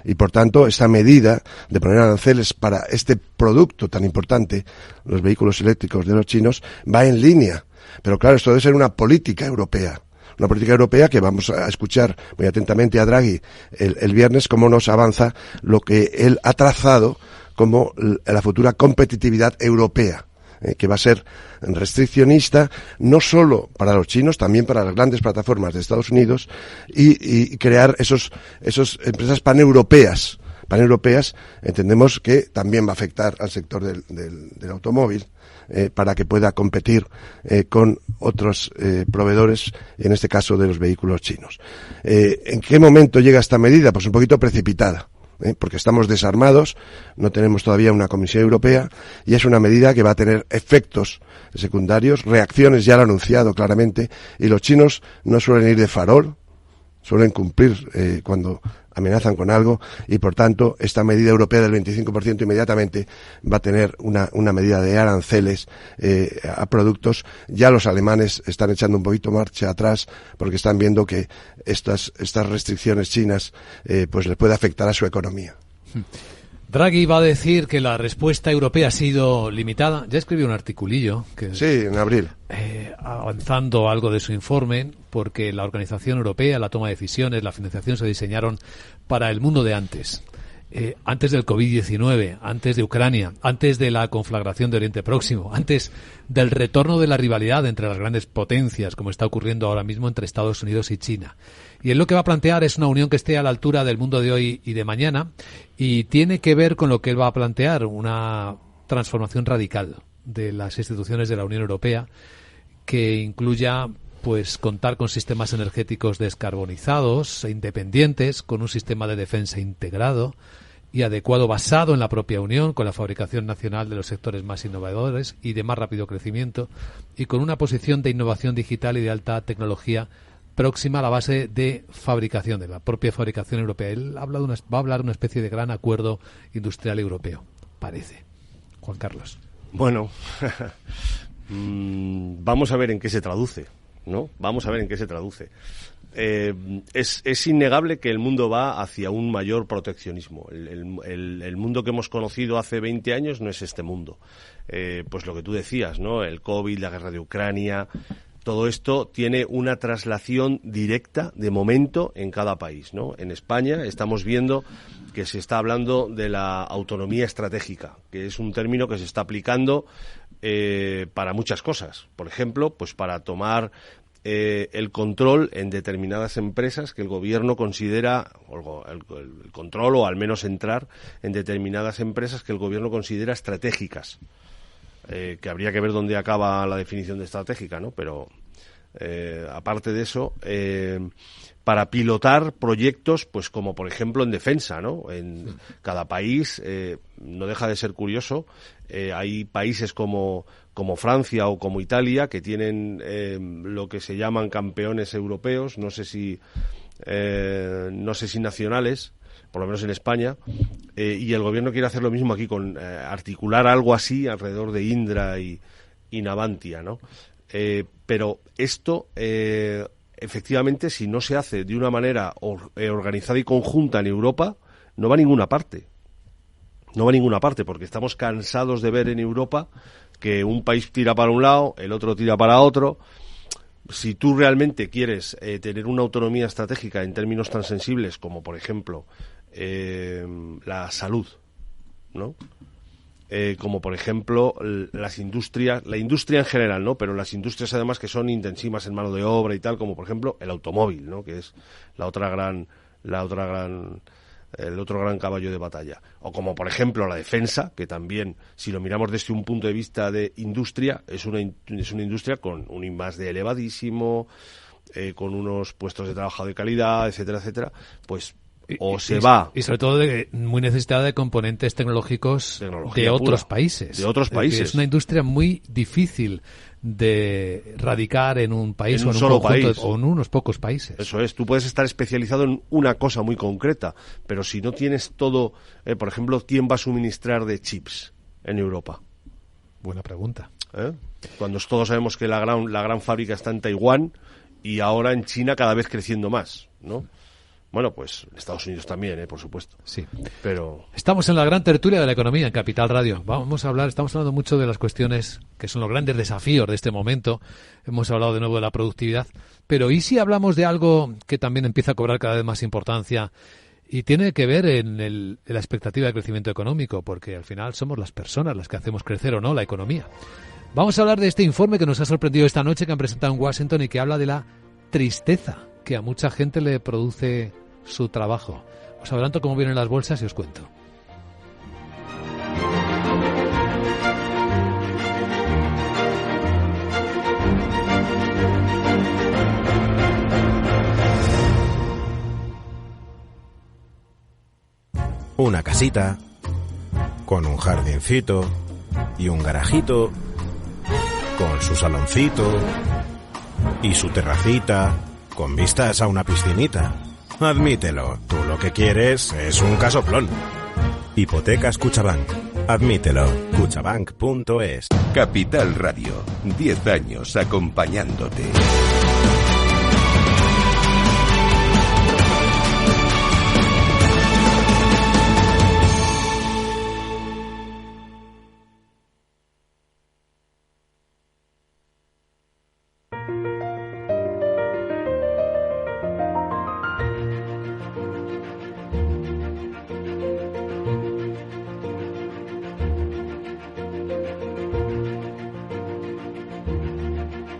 L: Y por tanto, esta medida de poner aranceles para este producto tan importante, los vehículos eléctricos de los chinos, va en línea. Pero claro, esto debe ser una política europea. Una política europea que vamos a escuchar muy atentamente a Draghi el viernes, cómo nos avanza lo que él ha trazado como la futura competitividad europea. Que va a ser restriccionista no solo para los chinos, también para las grandes plataformas de Estados Unidos y crear esos empresas paneuropeas. Paneuropeas entendemos que también va a afectar al sector del automóvil para que pueda competir con otros proveedores, en este caso de los vehículos chinos. ¿En qué momento llega esta medida? Pues un poquito precipitada. Porque estamos desarmados, no tenemos todavía una Comisión Europea y es una medida que va a tener efectos secundarios, reacciones, ya lo ha anunciado claramente, y los chinos no suelen ir de farol, suelen cumplir cuando amenazan con algo y por tanto esta medida europea del 25% inmediatamente va a tener una medida de aranceles a productos. Ya los alemanes están echando un poquito marcha atrás porque están viendo que estas restricciones chinas pues les puede afectar a su economía.
A: Draghi va a decir que la respuesta europea ha sido limitada. Ya escribió un articulillo.
L: Sí, en abril.
A: Avanzando algo de su informe, porque la Organización Europea, la toma de decisiones, la financiación se diseñaron para el mundo de antes. Antes del COVID-19, antes de Ucrania, antes de la conflagración de Oriente Próximo, antes del retorno de la rivalidad entre las grandes potencias, como está ocurriendo ahora mismo entre Estados Unidos y China. Y él lo que va a plantear es una unión que esté a la altura del mundo de hoy y de mañana, y tiene que ver con lo que él va a plantear, una transformación radical de las instituciones de la Unión Europea, que incluya pues contar con sistemas energéticos descarbonizados e independientes, con un sistema de defensa integrado y adecuado basado en la propia Unión, con la fabricación nacional de los sectores más innovadores y de más rápido crecimiento, y con una posición de innovación digital y de alta tecnología próxima a la base de fabricación, de la propia fabricación europea. Él va a hablar de una especie de gran acuerdo industrial europeo, parece. Juan Carlos.
O: Bueno, vamos a ver en qué se traduce, ¿no? Vamos a ver en qué se traduce. Es innegable que el mundo va hacia un mayor proteccionismo. El mundo que hemos conocido hace 20 años no es este mundo. Pues lo que tú decías, ¿no? El COVID, la guerra de Ucrania, todo esto tiene una traslación directa de momento en cada país, ¿no? En España estamos viendo que se está hablando de la autonomía estratégica, que es un término que se está aplicando para muchas cosas. Por ejemplo, pues para tomar el control en determinadas empresas que el gobierno considera, el control o al menos entrar en determinadas empresas que el gobierno considera estratégicas. Que habría que ver dónde acaba la definición de estratégica, ¿no? Pero aparte de eso, para pilotar proyectos, pues como por ejemplo en defensa, ¿no? En cada país, no deja de ser curioso, hay países como Francia o como Italia que tienen lo que se llaman campeones europeos, no sé si nacionales, por lo menos en España, y el gobierno quiere hacer lo mismo aquí, con articular algo así alrededor de Indra y Navantia, ¿no? Pero esto, efectivamente, si no se hace de una manera organizada y conjunta en Europa, no va a ninguna parte. No va a ninguna parte, porque estamos cansados de ver en Europa que un país tira para un lado, el otro tira para otro. Si tú realmente quieres tener una autonomía estratégica en términos tan sensibles como, por ejemplo, la salud, ¿no? Como, por ejemplo, las industrias, la industria en general, ¿no? Pero las industrias, además, que son intensivas en mano de obra y tal, como, por ejemplo, el automóvil, ¿no? Que es el otro gran caballo de batalla. O como, por ejemplo, la defensa, que también, si lo miramos desde un punto de vista de industria, es una industria con un I+D elevadísimo, con unos puestos de trabajo de calidad, etcétera, etcétera, pues y
A: sobre todo muy necesitada de componentes tecnológicos de otros países.
O: De otros países.
A: Es una industria muy difícil de radicar en un país
O: en
A: o en
O: un país
A: o en unos pocos países.
O: Eso es, tú puedes estar especializado en una cosa muy concreta, pero si no tienes todo, por ejemplo, ¿quién va a suministrar de chips en Europa?
A: Buena pregunta.
O: Cuando todos sabemos que la gran fábrica está en Taiwán y ahora en China cada vez creciendo más, ¿no? Bueno, pues en Estados Unidos también, por supuesto.
A: Sí.
O: Pero
A: estamos en la gran tertulia de la economía en Capital Radio. Estamos hablando mucho de las cuestiones que son los grandes desafíos de este momento. Hemos hablado de nuevo de la productividad. Pero ¿y si hablamos de algo que también empieza a cobrar cada vez más importancia y tiene que ver en la expectativa de crecimiento económico? Porque al final somos las personas las que hacemos crecer o no la economía. Vamos a hablar de este informe que nos ha sorprendido esta noche, que han presentado en Washington y que habla de la tristeza que a mucha gente le produce su trabajo. Os adelanto cómo vienen las bolsas y os cuento.
P: Una casita con un jardincito y un garajito con su saloncito y su terracita con vistas a una piscinita. Admítelo, tú lo que quieres es un casoplón. Hipotecas Cuchabank. Admítelo. Cuchabank.es.
B: Capital Radio. 10 años acompañándote.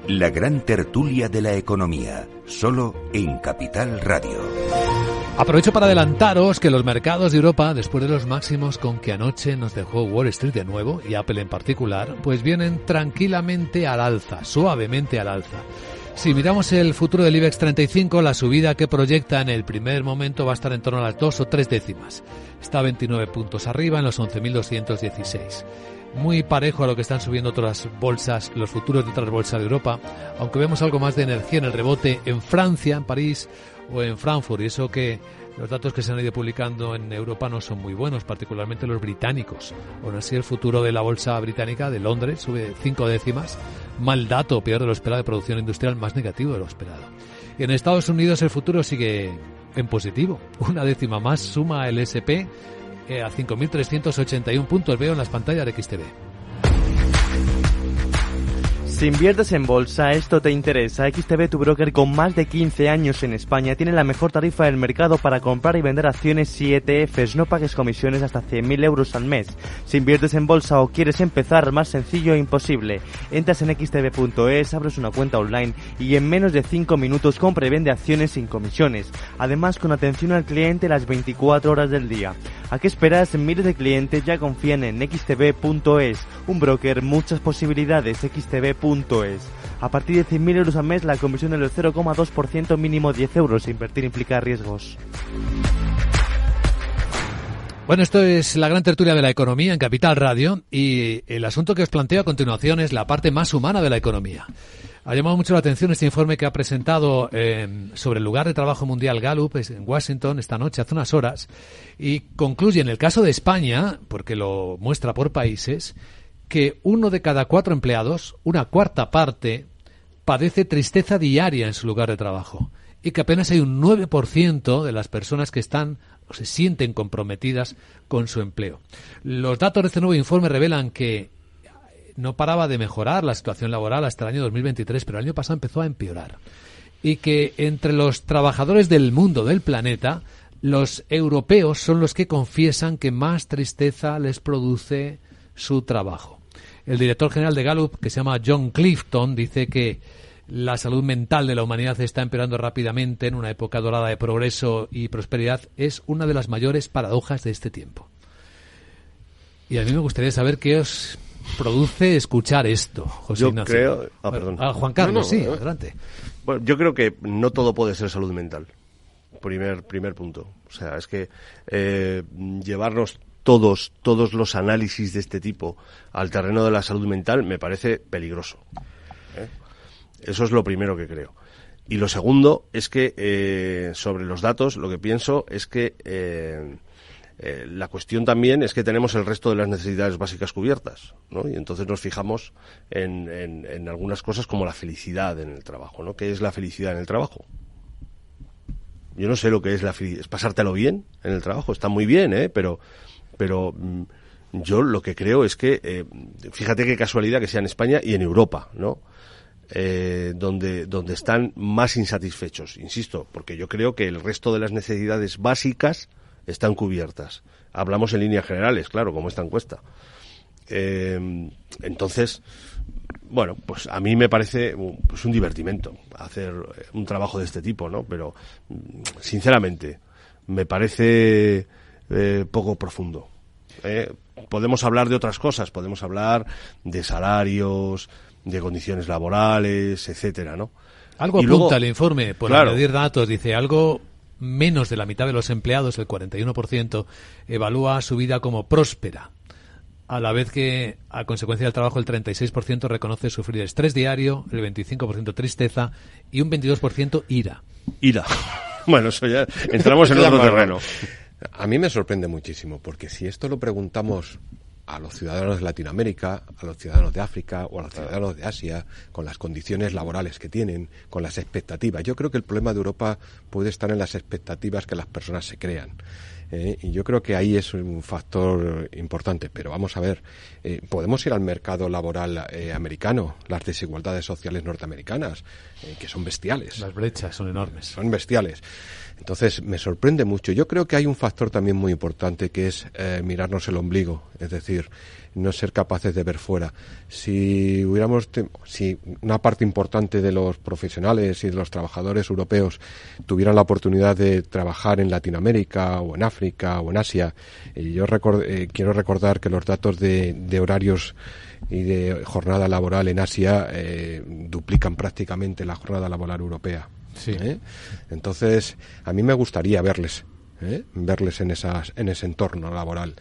B: La gran tertulia de la economía, solo en Capital Radio.
A: Aprovecho para adelantaros que los mercados de Europa, después de los máximos con que anoche nos dejó Wall Street de nuevo, y Apple en particular, pues vienen tranquilamente al alza, suavemente al alza. Si miramos el futuro del IBEX 35, la subida que proyecta en el primer momento va a estar en torno a las 2 o 3 décimas. Está a 29 puntos arriba en los 11.216. Muy parejo a lo que están subiendo otras bolsas, los futuros de otras bolsas de Europa, aunque vemos algo más de energía en el rebote en Francia, en París o en Frankfurt, y eso que los datos que se han ido publicando en Europa no son muy buenos, particularmente los británicos. Aún así, el futuro de la bolsa británica de Londres sube 5 décimas, mal dato, peor de lo esperado, de producción industrial, más negativo de lo esperado. Y en Estados Unidos el futuro sigue en positivo, 1 décima más suma el S&P a 5.381 puntos, veo en las pantallas de XTV.
Q: Si inviertes en bolsa, esto te interesa. XTB, tu broker con más de 15 años en España, tiene la mejor tarifa del mercado para comprar y vender acciones y ETFs. No pagues comisiones hasta 100.000 euros al mes. Si inviertes en bolsa o quieres empezar, más sencillo e imposible. Entras en xtb.es, abres una cuenta online y en menos de 5 minutos compra y vende acciones sin comisiones. Además, con atención al cliente las 24 horas del día. ¿A qué esperas? Miles de clientes ya confían en xtb.es. Un broker, muchas posibilidades. xtb.es. A partir de 100.000 euros al mes, la comisión es del 0,2%, mínimo 10 euros. Invertir implica riesgos.
A: Bueno, esto es la gran tertulia de la economía en Capital Radio, y el asunto que os planteo a continuación es la parte más humana de la economía. Ha llamado mucho la atención este informe que ha presentado sobre el lugar de trabajo mundial Gallup en Washington esta noche, hace unas horas, y concluye en el caso de España, porque lo muestra por países, que 1 de cada 4 empleados, una cuarta parte, padece tristeza diaria en su lugar de trabajo, y que apenas hay un 9% de las personas que están o se sienten comprometidas con su empleo. Los datos de este nuevo informe revelan que no paraba de mejorar la situación laboral hasta el año 2023, pero el año pasado empezó a empeorar. Y que entre los trabajadores del mundo, del planeta, los europeos son los que confiesan que más tristeza les produce su trabajo. El director general de Gallup, que se llama John Clifton, dice que la salud mental de la humanidad está empeorando rápidamente en una época dorada de progreso y prosperidad. Es una de las mayores paradojas de este tiempo. Y a mí me gustaría saber qué os produce escuchar esto, José
O: Yo
A: Ignacio.
O: creo... perdón.
A: Juan Carlos, sí, adelante.
O: Bueno, yo creo que no todo puede ser salud mental. Primer punto. O sea, es que llevarnos todos los análisis de este tipo al terreno de la salud mental me parece peligroso. Eso es lo primero que creo. Y lo segundo es que sobre los datos lo que pienso es que la cuestión también es que tenemos el resto de las necesidades básicas cubiertas, ¿no? Y entonces nos fijamos en algunas cosas como la felicidad en el trabajo, ¿no? ¿Qué es la felicidad en el trabajo? Yo no sé lo que es la felicidad. ¿Es pasártelo bien en el trabajo? Está muy bien, pero yo lo que creo es que, fíjate qué casualidad que sea en España y en Europa, ¿no? Donde están más insatisfechos, insisto, porque yo creo que el resto de las necesidades básicas están cubiertas. Hablamos en líneas generales, claro, como esta encuesta. Entonces, bueno, pues a mí me parece pues un divertimento hacer un trabajo de este tipo, ¿no? Pero, sinceramente, me parece poco profundo. Podemos hablar de otras cosas, podemos hablar de salarios, de condiciones laborales, etcétera, ¿no?
A: Algo apunta el informe, por añadir datos, dice algo menos de la mitad de los empleados, el 41%, evalúa su vida como próspera, a la vez que, a consecuencia del trabajo, el 36% reconoce sufrir estrés diario, el 25% tristeza y un 22% ira.
O: Bueno, eso ya entramos en otro terreno.
M: A mí me sorprende muchísimo, porque si esto lo preguntamos a los ciudadanos de Latinoamérica, a los ciudadanos de África o a los ciudadanos de Asia, con las condiciones laborales que tienen, con las expectativas. Yo creo que el problema de Europa puede estar en las expectativas que las personas se crean. Y yo creo que ahí es un factor importante. Pero vamos a ver, podemos ir al mercado laboral americano, las desigualdades sociales norteamericanas, que son bestiales.
A: Las brechas son enormes.
M: Son bestiales. Entonces, me sorprende mucho. Yo creo que hay un factor también muy importante, que es mirarnos el ombligo, es decir, no ser capaces de ver fuera. Si una parte importante de los profesionales y de los trabajadores europeos tuvieran la oportunidad de trabajar en Latinoamérica o en África o en Asia, yo quiero recordar que los datos de horarios y de jornada laboral en Asia duplican prácticamente la jornada laboral europea.
A: Sí.
M: Entonces, a mí me gustaría verles en ese entorno laboral,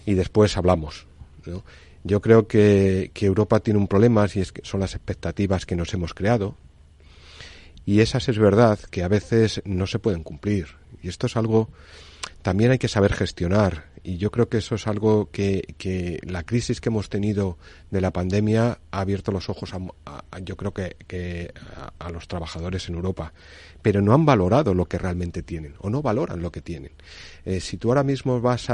M: y después hablamos, ¿no? Yo creo que Europa tiene un problema, y es que son las expectativas que nos hemos creado, y esas es verdad que a veces no se pueden cumplir, y esto es algo también hay que saber gestionar, y yo creo que eso es algo que la crisis que hemos tenido de la pandemia ha abierto los ojos yo creo que a los trabajadores en Europa, pero no han valorado lo que realmente tienen, o no valoran lo que tienen. Si tú ahora mismo vas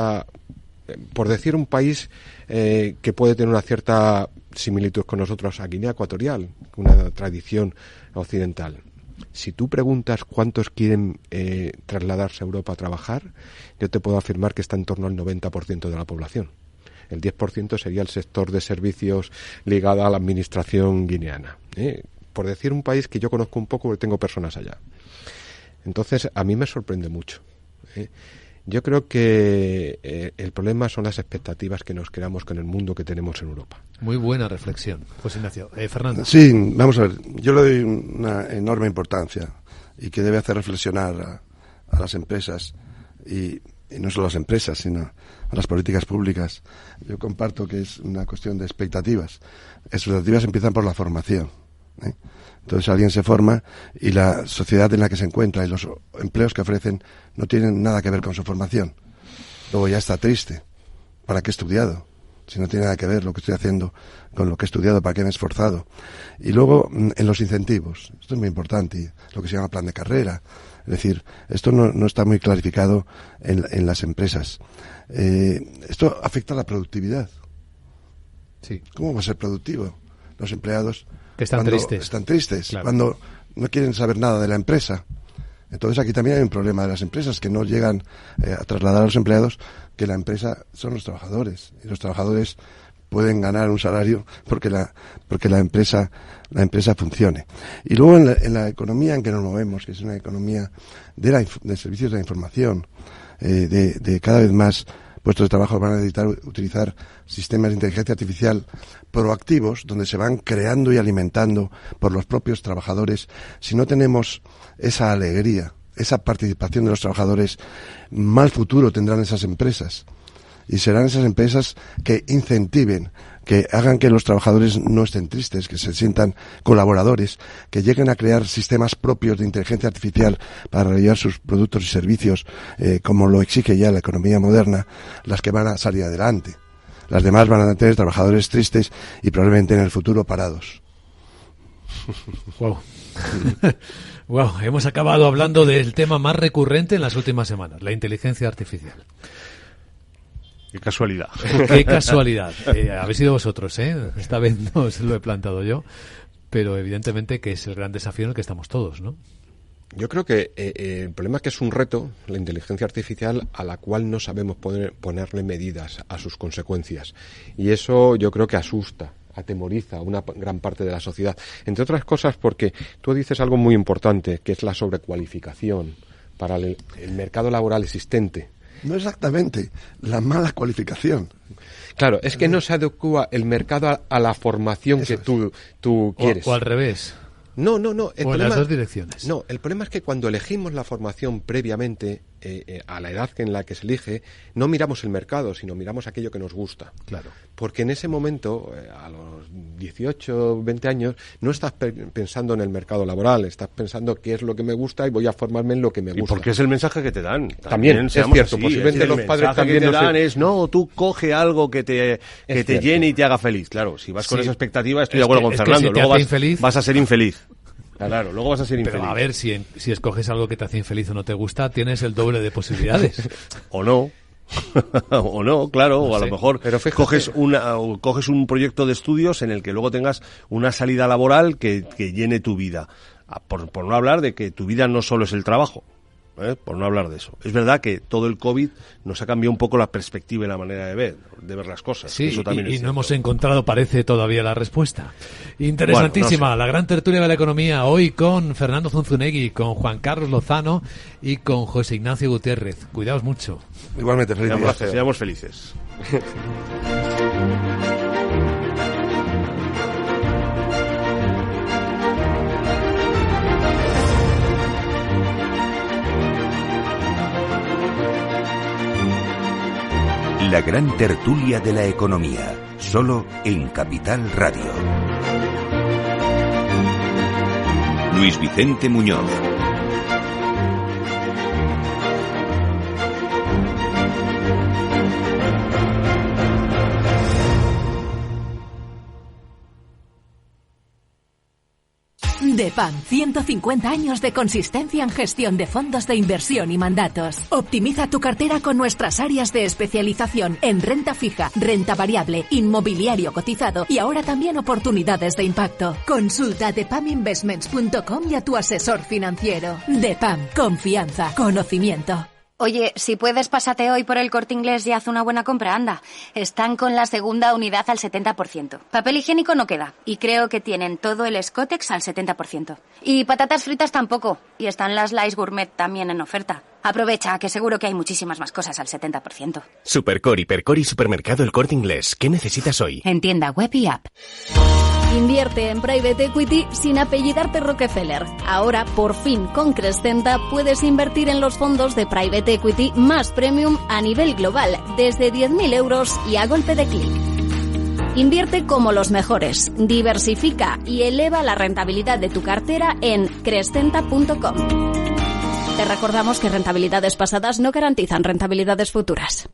M: por decir un país que puede tener una cierta similitud con nosotros, a Guinea Ecuatorial, una tradición occidental. Si tú preguntas cuántos quieren trasladarse a Europa a trabajar, yo te puedo afirmar que está en torno al 90% de la población. El 10% sería el sector de servicios ligado a la administración guineana. Por decir un país que yo conozco un poco, porque tengo personas allá. Entonces, a mí me sorprende mucho. Yo creo que el problema son las expectativas que nos creamos con el mundo que tenemos en Europa.
A: Muy buena reflexión. Pues Ignacio. Fernando.
L: Sí, vamos a ver. Yo le doy una enorme importancia y que debe hacer reflexionar a las empresas y no solo a las empresas, sino a las políticas públicas. Yo comparto que es una cuestión de expectativas. Expectativas empiezan por la formación. Entonces alguien se forma y la sociedad en la que se encuentra y los empleos que ofrecen no tienen nada que ver con su formación. Luego ya está triste. ¿Para qué he estudiado? Si no tiene nada que ver lo que estoy haciendo con lo que he estudiado, ¿para qué me he esforzado? Y luego en los incentivos. Esto es muy importante. Lo que se llama plan de carrera. Es decir, esto no está muy clarificado en las empresas. Esto afecta a la productividad.
A: Sí.
L: ¿Cómo va a ser productivo? Los empleados
A: que están
L: tristes,
A: claro.
L: Cuando no quieren saber nada de la empresa. Entonces aquí también hay un problema de las empresas que no llegan a trasladar a los empleados que la empresa son los trabajadores, y los trabajadores pueden ganar un salario porque la empresa funcione. Y luego en la economía en que nos movemos, que es una economía de servicios de la información, de cada vez más puestos de trabajo van a necesitar utilizar sistemas de inteligencia artificial proactivos, donde se van creando y alimentando por los propios trabajadores. Si no tenemos esa alegría, esa participación de los trabajadores, mal futuro tendrán esas empresas. Y serán esas empresas que incentiven, que hagan que los trabajadores no estén tristes, que se sientan colaboradores, que lleguen a crear sistemas propios de inteligencia artificial para realizar sus productos y servicios, como lo exige ya la economía moderna, las que van a salir adelante. Las demás van a tener trabajadores tristes y probablemente en el futuro parados.
A: Wow. Wow, hemos acabado hablando del tema más recurrente en las últimas semanas, la inteligencia artificial.
O: Qué casualidad.
A: Qué casualidad. Habéis sido vosotros, Esta vez no se lo he plantado yo, pero evidentemente que es el gran desafío en el que estamos todos, ¿no?
M: Yo creo que el problema es que es un reto, la inteligencia artificial, a la cual no sabemos ponerle medidas a sus consecuencias. Y eso yo creo que asusta, atemoriza a una gran parte de la sociedad. Entre otras cosas porque tú dices algo muy importante, que es la sobrecualificación para el mercado laboral existente.
L: No exactamente, la mala cualificación.
M: Claro, es que no se adecua el mercado a la formación que tú quieres.
A: O al revés.
M: No.
A: O en las dos direcciones.
M: No, el problema es que cuando elegimos la formación previamente, a la edad en la que se elige, no miramos el mercado, sino miramos aquello que nos gusta.
A: Claro.
M: Porque en ese momento, a los 18, 20 años, no estás pensando en el mercado laboral, estás pensando qué es lo que me gusta y voy a formarme en lo que me gusta.
O: Y porque es el mensaje que te dan.
M: También es cierto,
O: así,
M: posiblemente los padres también
O: que te dan es, no, tú coge algo que te llene y te haga feliz. Claro, si vas con esa expectativa, estoy de acuerdo con Fernando, luego vas a ser infeliz. Claro, luego vas a ser infeliz.
A: Pero a ver, si escoges algo que te hace infeliz o no te gusta, tienes el doble de posibilidades.
O: O no. O no, claro, o a lo mejor
M: pero fíjate,
O: coges un proyecto de estudios en el que luego tengas una salida laboral que llene tu vida. Por no hablar de que tu vida no solo es el trabajo. Por no hablar de eso. Es verdad que todo el COVID nos ha cambiado un poco la perspectiva y la manera de ver las cosas.
A: Sí,
O: eso también
A: y no hemos encontrado, parece, todavía la respuesta. Interesantísima,
O: bueno, no sé.
A: La gran tertulia de la economía, hoy con Fernando Zunzunegui, con Juan Carlos Lozano y con José Ignacio Gutiérrez. Cuidaos mucho.
L: Igualmente, feliz día.
O: Seamos felices.
B: La gran tertulia de la economía, solo en Capital Radio. Luis Vicente Muñoz.
R: DEPAM, 150 años de consistencia en gestión de fondos de inversión y mandatos. Optimiza tu cartera con nuestras áreas de especialización en renta fija, renta variable, inmobiliario cotizado y ahora también oportunidades de impacto. Consulta depaminvestments.com y a tu asesor financiero. DEPAM, confianza, conocimiento.
C: Oye, si puedes, pásate hoy por el Corte Inglés y haz una buena compra, anda. Están con la segunda unidad al 70%. Papel higiénico no queda. Y creo que tienen todo el Scottex al 70%. Y patatas fritas tampoco. Y están las Lays Gourmet también en oferta. Aprovecha, que seguro que hay muchísimas más cosas al 70%.
S: Supercore, Hipercore y Supermercado El Corte Inglés. ¿Qué necesitas hoy?
C: En tienda web y app.
T: Invierte en Private Equity sin apellidarte Rockefeller. Ahora, por fin, con Crescenta puedes invertir en los fondos de Private Equity más premium a nivel global, desde 10.000 euros y a golpe de clic. Invierte como los mejores, diversifica y eleva la rentabilidad de tu cartera en crescenta.com. Te recordamos que rentabilidades pasadas no garantizan rentabilidades futuras.